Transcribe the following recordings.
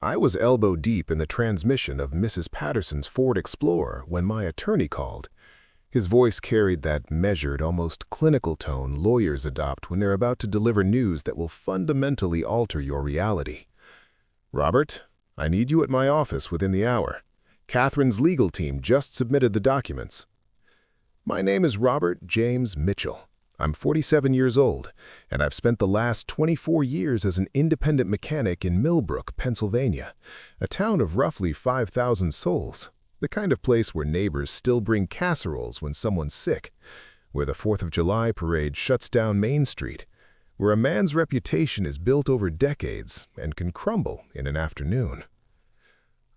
I was elbow deep in the transmission of Mrs. Patterson's Ford Explorer when my attorney called. His voice carried that measured, almost clinical tone lawyers adopt when they're about to deliver news that will fundamentally alter your reality. "Robert, I need you at my office within the hour. Catherine's legal team just submitted the documents." My name is Robert James Mitchell. I'm 47 years old, and I've spent the last 24 years as an independent mechanic in Millbrook, Pennsylvania, a town of roughly 5,000 souls, the kind of place where neighbors still bring casseroles when someone's sick, where the 4th of July parade shuts down Main Street, where a man's reputation is built over decades and can crumble in an afternoon.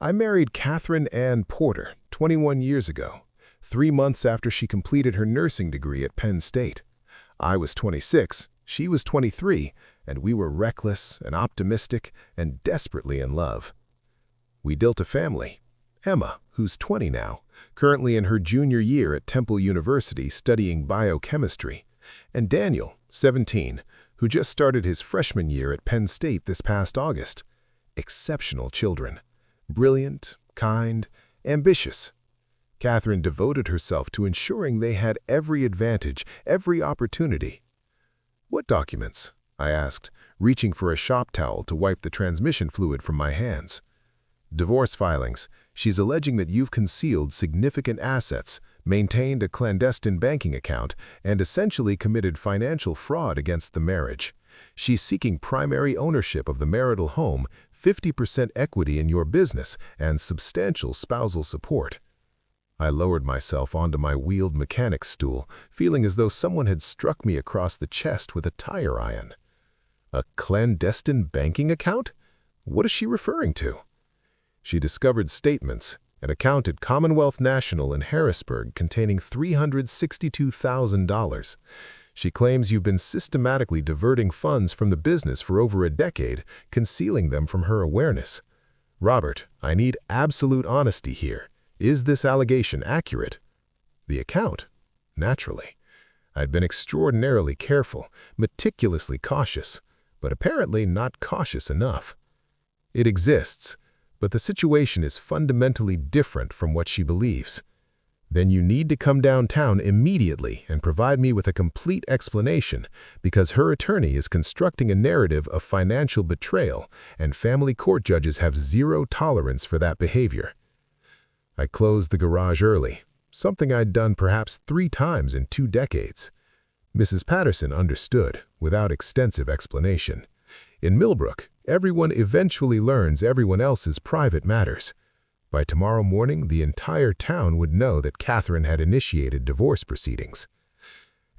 I married Catherine Ann Porter 21 years ago, 3 months after she completed her nursing degree at Penn State. I was 26, she was 23, and we were reckless and optimistic and desperately in love. We built a family. Emma, who's 20 now, currently in her junior year at Temple University studying biochemistry, and Daniel, 17, who just started his freshman year at Penn State this past August. Exceptional children. Brilliant, kind, ambitious. Catherine devoted herself to ensuring they had every advantage, every opportunity. "What documents?" I asked, reaching for a shop towel to wipe the transmission fluid from my hands. "Divorce filings. She's alleging that you've concealed significant assets, maintained a clandestine banking account, and essentially committed financial fraud against the marriage. She's seeking primary ownership of the marital home, 50% equity in your business, and substantial spousal support." I lowered myself onto my wheeled mechanic's stool, feeling as though someone had struck me across the chest with a tire iron. A clandestine banking account? What is she referring to? She discovered statements, an account at Commonwealth National in Harrisburg containing $362,000. She claims you've been systematically diverting funds from the business for over a decade, concealing them from her awareness. "Robert, I need absolute honesty here. Is this allegation accurate?" The account? Naturally. I'd been extraordinarily careful, meticulously cautious, but apparently not cautious enough. "It exists, but the situation is fundamentally different from what she believes." "Then you need to come downtown immediately and provide me with a complete explanation, because her attorney is constructing a narrative of financial betrayal, and family court judges have zero tolerance for that behavior." I closed the garage early, something I'd done perhaps 3 times in 2 decades. Mrs. Patterson understood, without extensive explanation. In Millbrook, everyone eventually learns everyone else's private matters. By tomorrow morning, the entire town would know that Catherine had initiated divorce proceedings.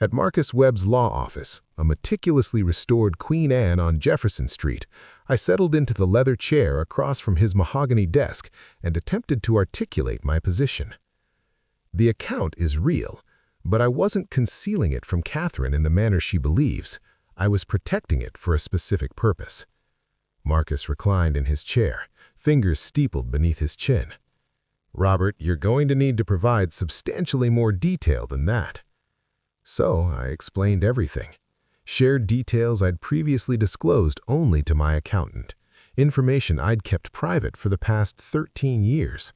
At Marcus Webb's law office, a meticulously restored Queen Anne on Jefferson Street, I settled into the leather chair across from his mahogany desk and attempted to articulate my position. The account is real, but I wasn't concealing it from Catherine in the manner she believes. I was protecting it for a specific purpose. Marcus reclined in his chair, fingers steepled beneath his chin. "Robert, you're going to need to provide substantially more detail than that." So I explained everything. Shared details I'd previously disclosed only to my accountant, information I'd kept private for the past 13 years.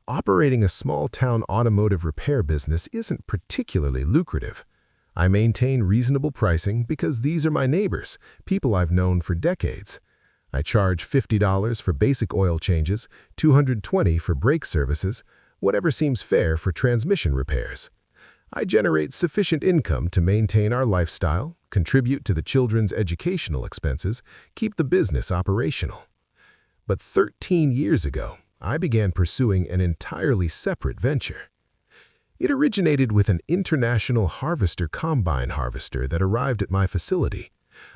Operating a small-town automotive repair business isn't particularly lucrative. I maintain reasonable pricing because these are my neighbors, people I've known for decades. I charge $50 for basic oil changes, $220 for brake services, whatever seems fair for transmission repairs. I generate sufficient income to maintain our lifestyle, contribute to the children's educational expenses, keep the business operational. But 13 years ago, I began pursuing an entirely separate venture. It originated with an international harvester combine harvester that arrived at my facility.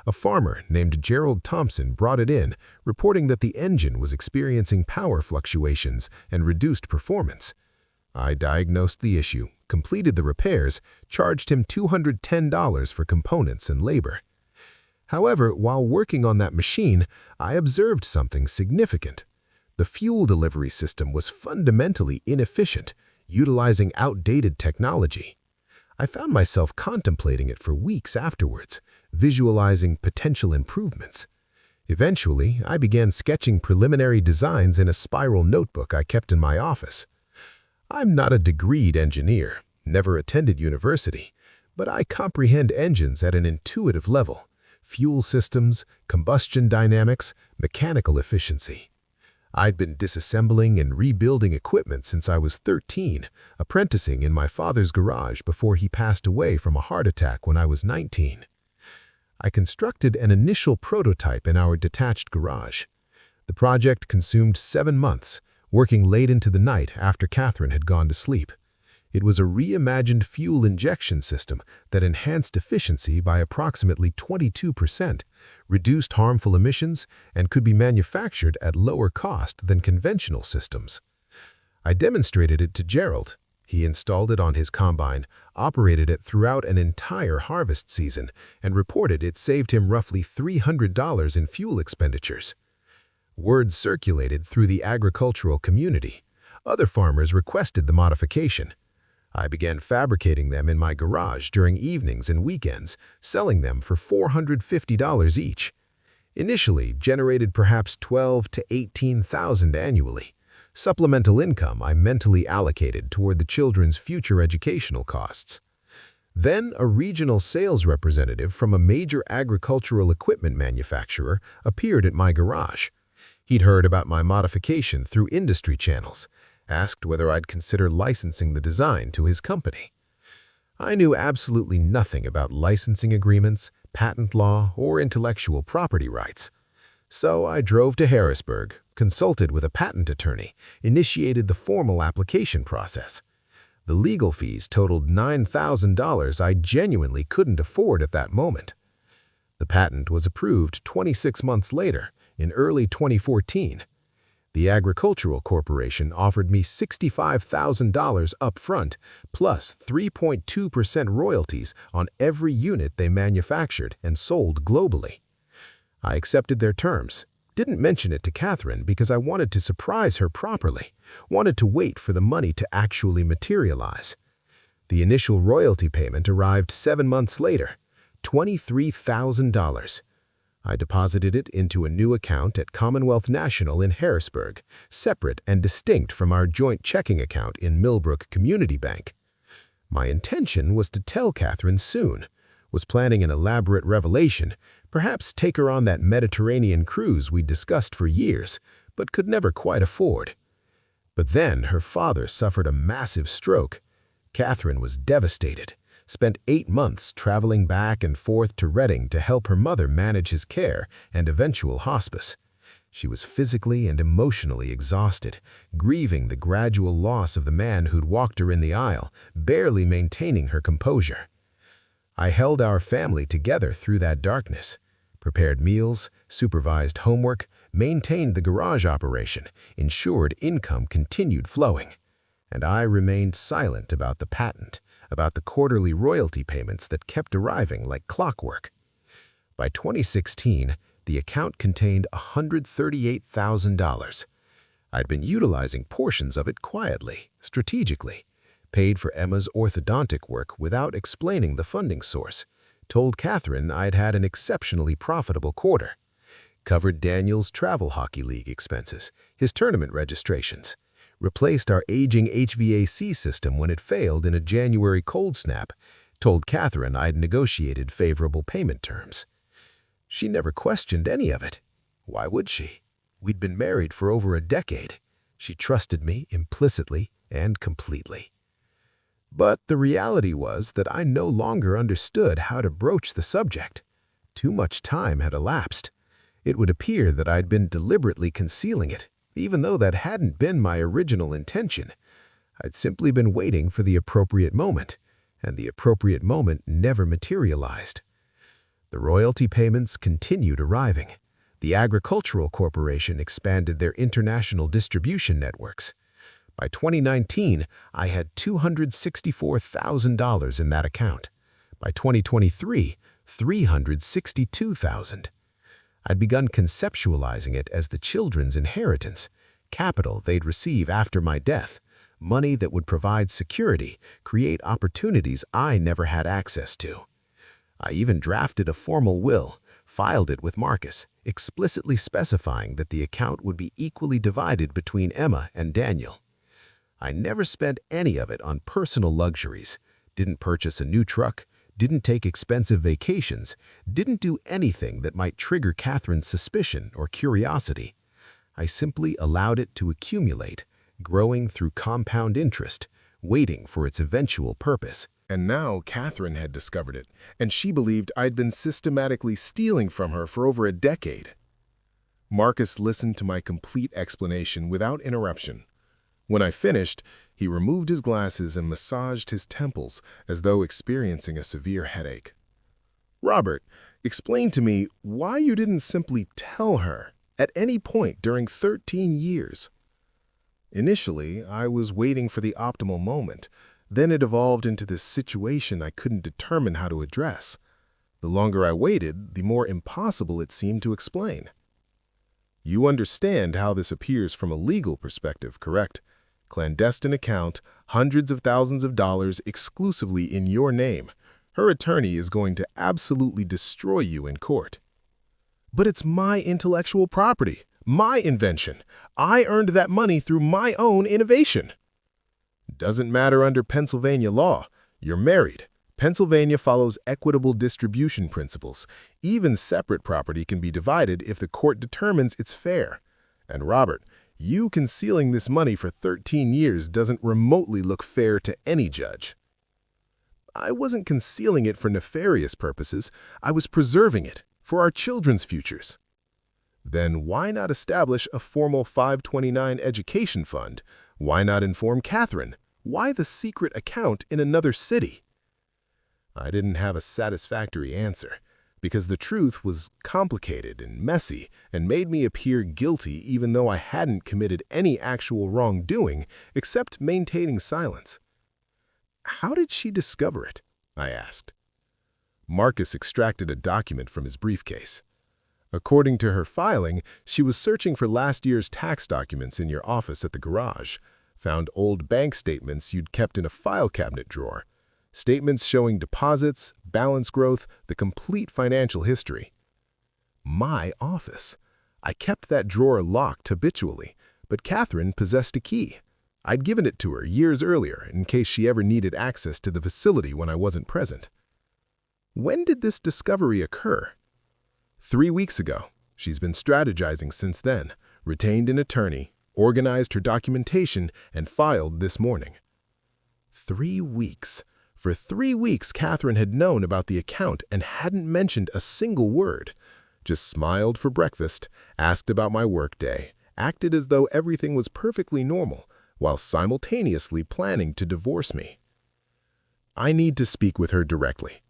A farmer named Gerald Thompson brought it in, reporting that the engine was experiencing power fluctuations and reduced performance. I diagnosed the issue, completed the repairs, charged him $210 for components and labor. However, while working on that machine, I observed something significant. The fuel delivery system was fundamentally inefficient, utilizing outdated technology. I found myself contemplating it for weeks afterwards, visualizing potential improvements. Eventually, I began sketching preliminary designs in a spiral notebook I kept in my office. I'm not a degreed engineer, never attended university, but I comprehend engines at an intuitive level: fuel systems, combustion dynamics, mechanical efficiency. I'd been disassembling and rebuilding equipment since I was 13, apprenticing in my father's garage before he passed away from a heart attack when I was 19. I constructed an initial prototype in our detached garage. The project consumed 7 months, working late into the night after Catherine had gone to sleep. It was a reimagined fuel injection system that enhanced efficiency by approximately 22%, reduced harmful emissions, and could be manufactured at lower cost than conventional systems. I demonstrated it to Gerald. He installed it on his combine, operated it throughout an entire harvest season, and reported it saved him roughly $300 in fuel expenditures. Word circulated through the agricultural community. Other farmers requested the modification. I began fabricating them in my garage during evenings and weekends, selling them for $450 each. Initially, generated perhaps $12,000 to $18,000 annually. Supplemental income I mentally allocated toward the children's future educational costs. Then a regional sales representative from a major agricultural equipment manufacturer appeared at my garage. He'd heard about my modification through industry channels, asked whether I'd consider licensing the design to his company. I knew absolutely nothing about licensing agreements, patent law, or intellectual property rights. So I drove to Harrisburg, consulted with a patent attorney, initiated the formal application process. The legal fees totaled $9,000 I genuinely couldn't afford at that moment. The patent was approved 26 months later, in early 2014. The Agricultural Corporation offered me $65,000 upfront, plus 3.2% royalties on every unit they manufactured and sold globally. I accepted their terms. Didn't mention it to Catherine because I wanted to surprise her properly, wanted to wait for the money to actually materialize. The initial royalty payment arrived 7 months later, $23,000. I deposited it into a new account at Commonwealth National in Harrisburg, separate and distinct from our joint checking account in Millbrook Community Bank. My intention was to tell Catherine soon, was planning an elaborate revelation, perhaps take her on that Mediterranean cruise we discussed for years, but could never quite afford. But then her father suffered a massive stroke. Catherine was devastated, spent 8 months traveling back and forth to Reading to help her mother manage his care and eventual hospice. She was physically and emotionally exhausted, grieving the gradual loss of the man who'd walked her in the aisle, barely maintaining her composure. I held our family together through that darkness, prepared meals, supervised homework, maintained the garage operation, ensured income continued flowing. And I remained silent about the patent, about the quarterly royalty payments that kept arriving like clockwork. By 2016, the account contained $138,000. I'd been utilizing portions of it quietly, strategically, paid for Emma's orthodontic work without explaining the funding source, told Catherine I'd had an exceptionally profitable quarter, covered Daniel's travel hockey league expenses, his tournament registrations, replaced our aging HVAC system when it failed in a January cold snap, told Catherine I'd negotiated favorable payment terms. She never questioned any of it. Why would she? We'd been married for over a decade. She trusted me implicitly and completely. But the reality was that I no longer understood how to broach the subject. Too much time had elapsed. It would appear that I'd been deliberately concealing it, even though that hadn't been my original intention. I'd simply been waiting for the appropriate moment, and the appropriate moment never materialized. The royalty payments continued arriving. The Agricultural Corporation expanded their international distribution networks. By 2019, I had $264,000 in that account. By 2023, $362,000. I'd begun conceptualizing it as the children's inheritance, capital they'd receive after my death, money that would provide security, create opportunities I never had access to. I even drafted a formal will, filed it with Marcus, explicitly specifying that the account would be equally divided between Emma and Daniel. I never spent any of it on personal luxuries, didn't purchase a new truck, didn't take expensive vacations, didn't do anything that might trigger Catherine's suspicion or curiosity. I simply allowed it to accumulate, growing through compound interest, waiting for its eventual purpose. And now Catherine had discovered it, and she believed I'd been systematically stealing from her for over a decade. Marcus listened to my complete explanation without interruption. When I finished, he removed his glasses and massaged his temples as though experiencing a severe headache. "Robert, explain to me why you didn't simply tell her at any point during 13 years. Initially, I was waiting for the optimal moment. Then it evolved into this situation I couldn't determine how to address. The longer I waited, the more impossible it seemed to explain. You understand how this appears from a legal perspective, correct? Clandestine account, hundreds of thousands of dollars exclusively in your name. Her attorney is going to absolutely destroy you in court." "But it's my intellectual property, my invention. I earned that money through my own innovation." "Doesn't matter under Pennsylvania law. You're married. Pennsylvania follows equitable distribution principles. Even separate property can be divided if the court determines it's fair. And Robert, you concealing this money for 13 years doesn't remotely look fair to any judge." "I wasn't concealing it for nefarious purposes. I was preserving it for our children's futures." "Then why not establish a formal 529 education fund? Why not inform Catherine? Why the secret account in another city?" I didn't have a satisfactory answer, because the truth was complicated and messy and made me appear guilty even though I hadn't committed any actual wrongdoing except maintaining silence. "How did she discover it?" I asked. Marcus extracted a document from his briefcase. "According to her filing, she was searching for last year's tax documents in your office at the garage, found old bank statements you'd kept in a file cabinet drawer, statements showing deposits, balance growth, the complete financial history." My office. I kept that drawer locked habitually, but Catherine possessed a key. I'd given it to her years earlier in case she ever needed access to the facility when I wasn't present. "When did this discovery occur?" 3 weeks ago. She's been strategizing since then, retained an attorney, organized her documentation, and filed this morning. 3 weeks. For 3 weeks, Catherine had known about the account and hadn't mentioned a single word. Just smiled for breakfast, asked about my workday, acted as though everything was perfectly normal, while simultaneously planning to divorce me. I need to speak with her directly.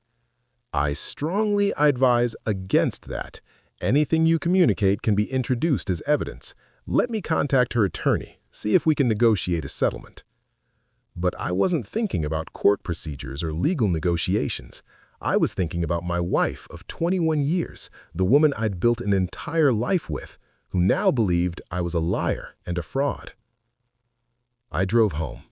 I strongly advise against that. Anything you communicate can be introduced as evidence. Let me contact her attorney, see if we can negotiate a settlement. But I wasn't thinking about court procedures or legal negotiations. I was thinking about my wife of 21 years, the woman I'd built an entire life with, who now believed I was a liar and a fraud. I drove home.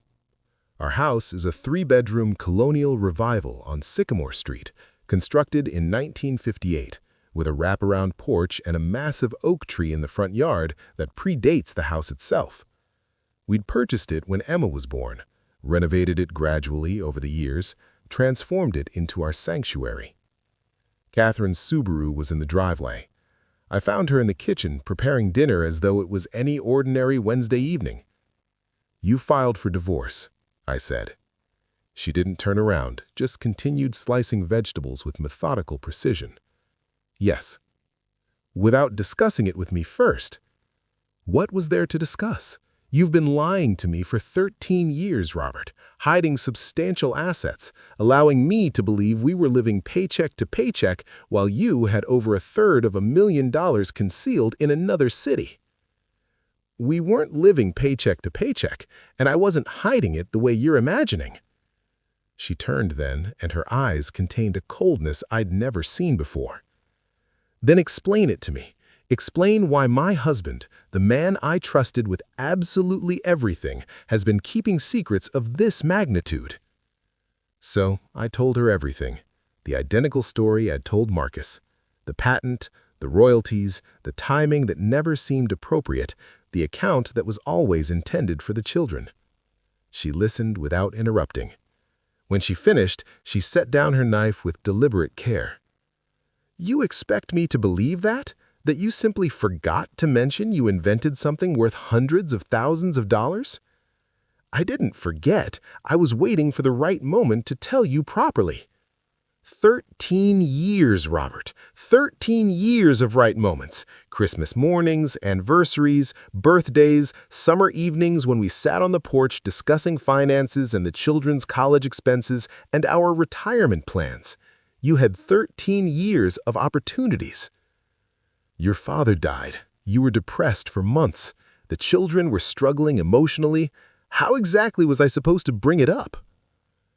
Our house is a 3-bedroom colonial revival on Sycamore Street, constructed in 1958, with a wraparound porch and a massive oak tree in the front yard that predates the house itself. We'd purchased it when Emma was born, renovated it gradually over the years, transformed it into our sanctuary. Catherine's Subaru was in the driveway. I found her in the kitchen preparing dinner as though it was any ordinary Wednesday evening. "You filed for divorce," I said. She didn't turn around, just continued slicing vegetables with methodical precision. "Yes." "Without discussing it with me first." "What was there to discuss? You've been lying to me for 13 years, Robert, hiding substantial assets, allowing me to believe we were living paycheck to paycheck while you had over $1/3 concealed in another city." "We weren't living paycheck to paycheck, and I wasn't hiding it the way you're imagining." She turned then, and her eyes contained a coldness I'd never seen before. "Then explain it to me. Explain why my husband, the man I trusted with absolutely everything, has been keeping secrets of this magnitude." So I told her everything, the identical story I'd told Marcus. The patent, the royalties, the timing that never seemed appropriate, the account that was always intended for the children. She listened without interrupting. When she finished, she set down her knife with deliberate care. "You expect me to believe that? That you simply forgot to mention you invented something worth hundreds of thousands of dollars?" "I didn't forget. I was waiting for the right moment to tell you properly." 13 years, Robert. 13 years of right moments. Christmas mornings, anniversaries, birthdays, summer evenings when we sat on the porch discussing finances and the children's college expenses and our retirement plans. You had 13 years of opportunities. Your father died. You were depressed for months. The children were struggling emotionally. How exactly was I supposed to bring it up?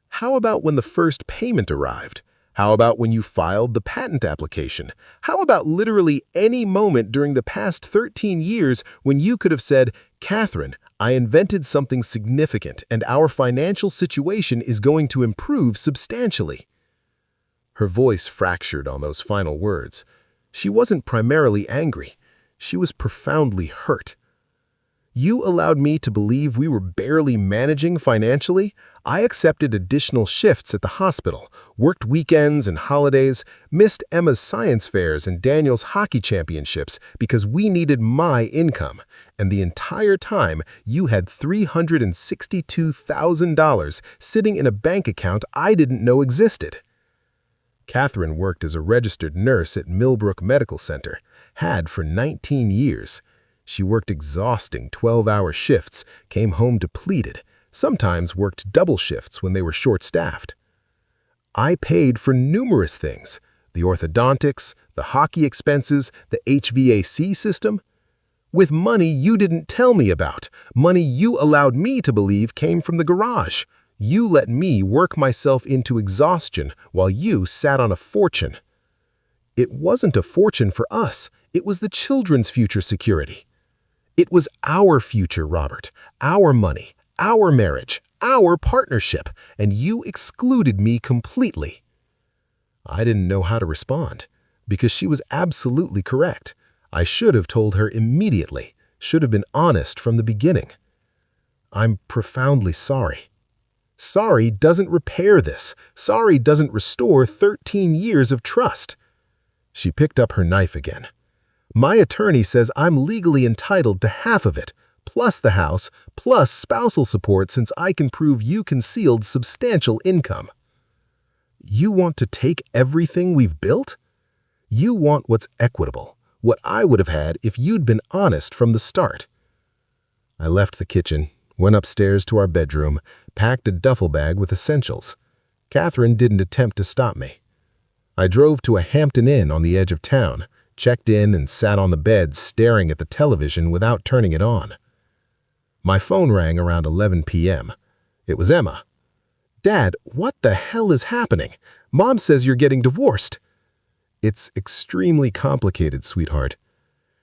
How about when the first payment arrived? How about when you filed the patent application? How about literally any moment during the past 13 years when you could have said, "Catherine, I invented something significant and our financial situation is going to improve substantially"? Her voice fractured on those final words. She wasn't primarily angry. She was profoundly hurt. You allowed me to believe we were barely managing financially. I accepted additional shifts at the hospital, worked weekends and holidays, missed Emma's science fairs and Daniel's hockey championships because we needed my income. And the entire time, you had $362,000 sitting in a bank account I didn't know existed. Catherine worked as a registered nurse at Millbrook Medical Center, had for 19 years. She worked exhausting 12-hour shifts, came home depleted, sometimes worked double shifts when they were short-staffed. I paid for numerous things, the orthodontics, the hockey expenses, the HVAC system, with money you didn't tell me about, money you allowed me to believe came from the garage. You let me work myself into exhaustion while you sat on a fortune. It wasn't a fortune for us, it was the children's future security. It was our future, Robert, our money, our marriage, our partnership, and you excluded me completely. I didn't know how to respond, because she was absolutely correct. I should have told her immediately, should have been honest from the beginning. I'm profoundly sorry. Sorry doesn't repair this. Sorry doesn't restore 13 years of trust. She picked up her knife again. My attorney says I'm legally entitled to half of it, plus the house, plus spousal support since I can prove you concealed substantial income. You want to take everything we've built? You want what's equitable, what I would have had if you'd been honest from the start. I left the kitchen, went upstairs to our bedroom, packed a duffel bag with essentials. Catherine didn't attempt to stop me. I drove to a Hampton Inn on the edge of town, checked in and sat on the bed staring at the television without turning it on. My phone rang around 11 p.m. It was Emma. "Dad, what the hell is happening? Mom says you're getting divorced." "It's extremely complicated, sweetheart.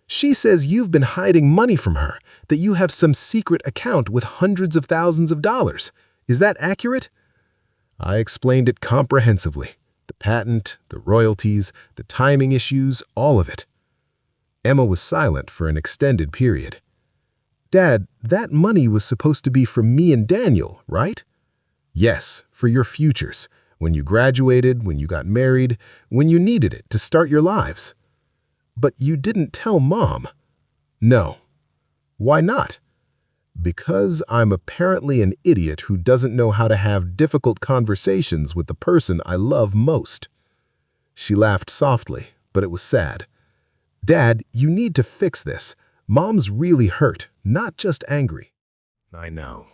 She says you've been hiding money from her, that you have some secret account with hundreds of thousands of dollars. Is that accurate?" I explained it comprehensively. The patent, the royalties, the timing issues, all of it. Emma was silent for an extended period. "Dad, that money was supposed to be for me and Daniel, right?" "Yes, for your futures, when you graduated, when you got married, when you needed it to start your lives." "But you didn't tell Mom." "No." "Why not?" "Because I'm apparently an idiot who doesn't know how to have difficult conversations with the person I love most." She laughed softly, but it was sad. "Dad, you need to fix this. Mom's really hurt, not just angry." "I know.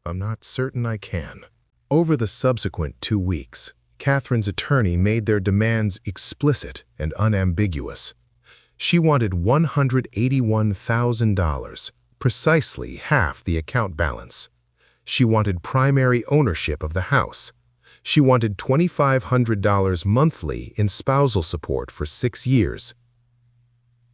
I'm not certain I can." Over the subsequent 2 weeks, Catherine's attorney made their demands explicit and unambiguous. She wanted $181,000, precisely half the account balance. She wanted primary ownership of the house. She wanted $2,500 monthly in spousal support for 6 years.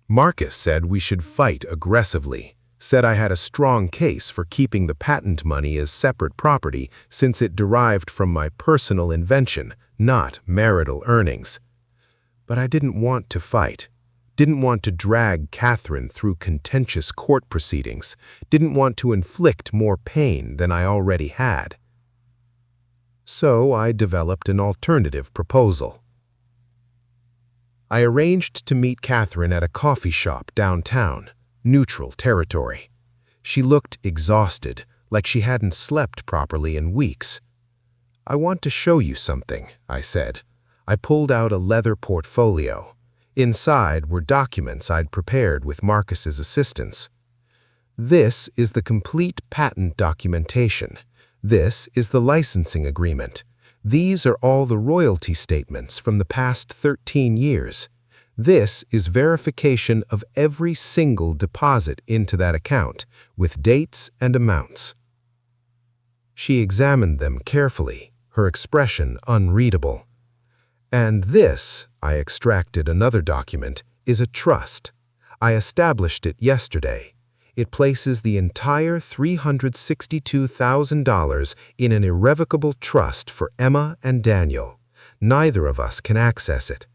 Marcus said we should fight aggressively, said I had a strong case for keeping the patent money as separate property since it derived from my personal invention, not marital earnings. But I didn't want to fight. Didn't want to drag Catherine through contentious court proceedings. Didn't want to inflict more pain than I already had. So I developed an alternative proposal. I arranged to meet Catherine at a coffee shop downtown, neutral territory. She looked exhausted, like she hadn't slept properly in weeks. "I want to show you something," I said. I pulled out a leather portfolio. Inside were documents I'd prepared with Marcus's assistance. "This is the complete patent documentation. This is the licensing agreement. These are all the royalty statements from the past 13 years. This is verification of every single deposit into that account, with dates and amounts." She examined them carefully, her expression unreadable. "And this," I extracted another document, "is a trust. I established it yesterday. It places the entire $362,000 in an irrevocable trust for Emma and Daniel. Neither of us can access it.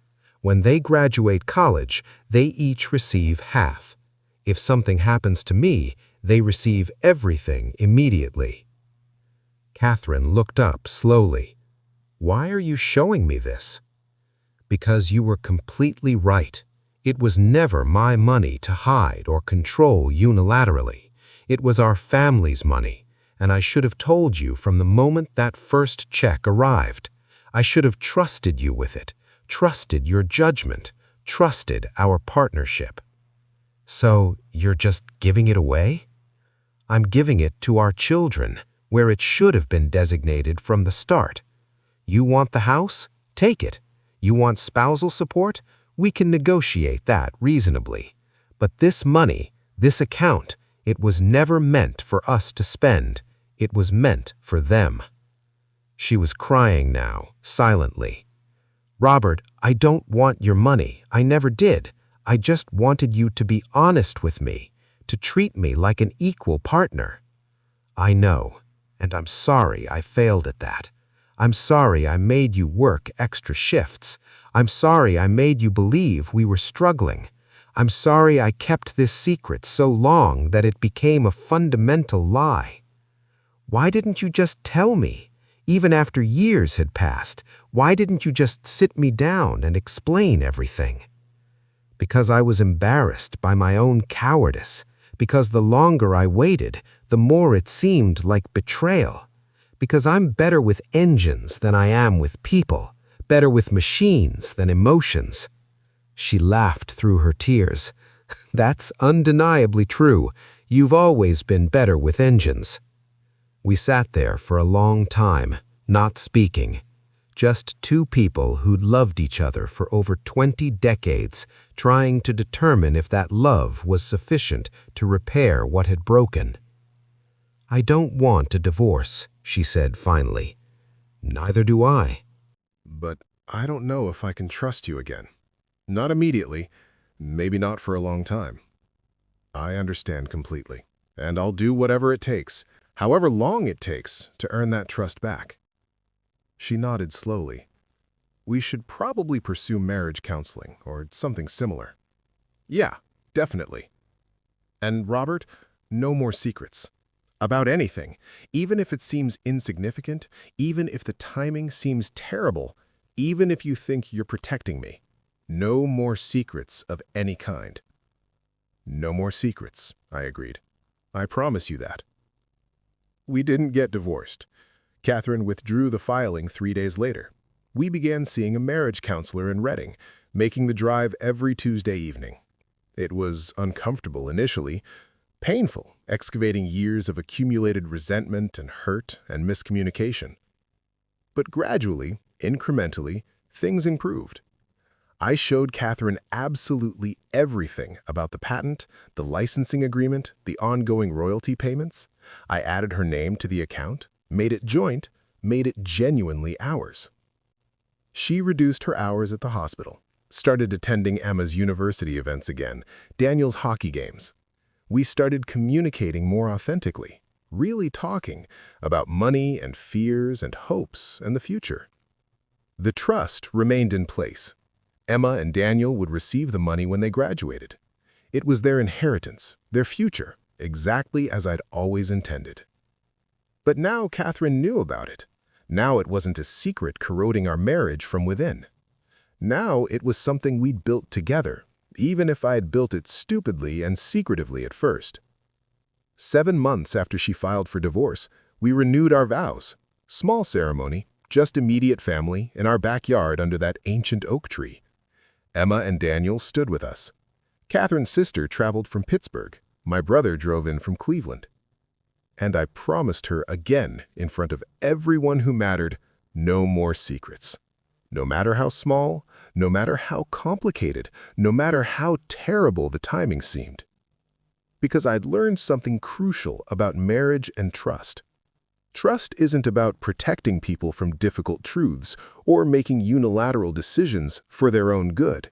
When they graduate college, they each receive half. If something happens to me, they receive everything immediately." Catherine looked up slowly. "Why are you showing me this?" "Because you were completely right. It was never my money to hide or control unilaterally. It was our family's money, and I should have told you from the moment that first check arrived. I should have trusted you with it, trusted your judgment, trusted our partnership." "So you're just giving it away?" "I'm giving it to our children, where it should have been designated from the start. You want the house? Take it. You want spousal support? We can negotiate that reasonably. But this money, this account, it was never meant for us to spend. It was meant for them." She was crying now, silently. "Robert, I don't want your money. I never did. I just wanted you to be honest with me, to treat me like an equal partner." "I know, and I'm sorry I failed at that. I'm sorry I made you work extra shifts. I'm sorry I made you believe we were struggling. I'm sorry I kept this secret so long that it became a fundamental lie. Why didn't you just tell me? Even after years had passed, why didn't you just sit me down and explain everything?" "Because I was embarrassed by my own cowardice. Because the longer I waited, the more it seemed like betrayal. Because I'm better with engines than I am with people, better with machines than emotions." She laughed through her tears. "That's undeniably true. You've always been better with engines." We sat there for a long time, not speaking. Just two people who'd loved each other for over 20 decades, trying to determine if that love was sufficient to repair what had broken. "I don't want a divorce," she said finally. "Neither do I." "But I don't know if I can trust you again. Not immediately, maybe not for a long time." "I understand completely, and I'll do whatever it takes, however long it takes, to earn that trust back." She nodded slowly. "We should probably pursue marriage counseling or something similar." "Yeah, definitely. And Robert, no more secrets. About anything, even if it seems insignificant, even if the timing seems terrible, even if you think you're protecting me. No more secrets of any kind." "No more secrets," I agreed. "I promise you that." We didn't get divorced. Catherine withdrew the filing 3 days later. We began seeing a marriage counselor in Reading, making the drive every Tuesday evening. It was uncomfortable initially, painful, excavating years of accumulated resentment and hurt and miscommunication. But gradually, incrementally, things improved. I showed Catherine absolutely everything about the patent, the licensing agreement, the ongoing royalty payments. I added her name to the account, made it joint, made it genuinely ours. She reduced her hours at the hospital, started attending Emma's university events again, Daniel's hockey games. We started communicating more authentically, really talking about money and fears and hopes and the future. The trust remained in place. Emma and Daniel would receive the money when they graduated. It was their inheritance, their future, exactly as I'd always intended. But now Catherine knew about it. Now it wasn't a secret corroding our marriage from within. Now it was something we'd built together, even if I'd built it stupidly and secretively at first. 7 months after she filed for divorce, we renewed our vows. Small ceremony, just immediate family, in our backyard under that ancient oak tree. Emma and Daniel stood with us. Catherine's sister traveled from Pittsburgh. My brother drove in from Cleveland. And I promised her again, in front of everyone who mattered, no more secrets. No matter how small, no matter how complicated, no matter how terrible the timing seemed. Because I'd learned something crucial about marriage and trust. Trust isn't about protecting people from difficult truths or making unilateral decisions for their own good.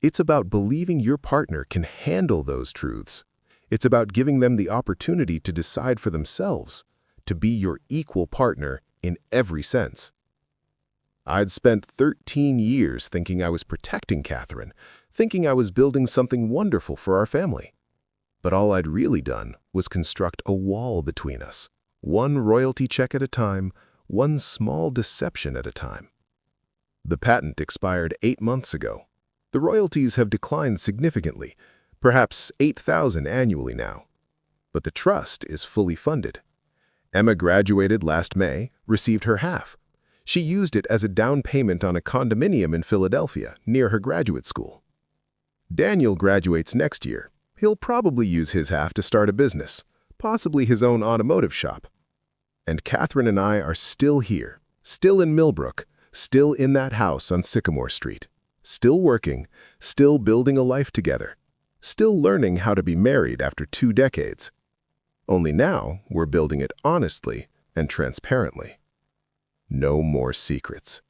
It's about believing your partner can handle those truths. It's about giving them the opportunity to decide for themselves, to be your equal partner in every sense. I'd spent 13 years thinking I was protecting Catherine, thinking I was building something wonderful for our family. But all I'd really done was construct a wall between us, one royalty check at a time, one small deception at a time. The patent expired 8 months ago. The royalties have declined significantly, perhaps $8,000 annually now. But the trust is fully funded. Emma graduated last May, received her half. She used it as a down payment on a condominium in Philadelphia, near her graduate school. Daniel graduates next year. He'll probably use his half to start a business, possibly his own automotive shop. And Catherine and I are still here, still in Millbrook, still in that house on Sycamore Street, still working, still building a life together, still learning how to be married after 2 decades. Only now we're building it honestly and transparently. No more secrets.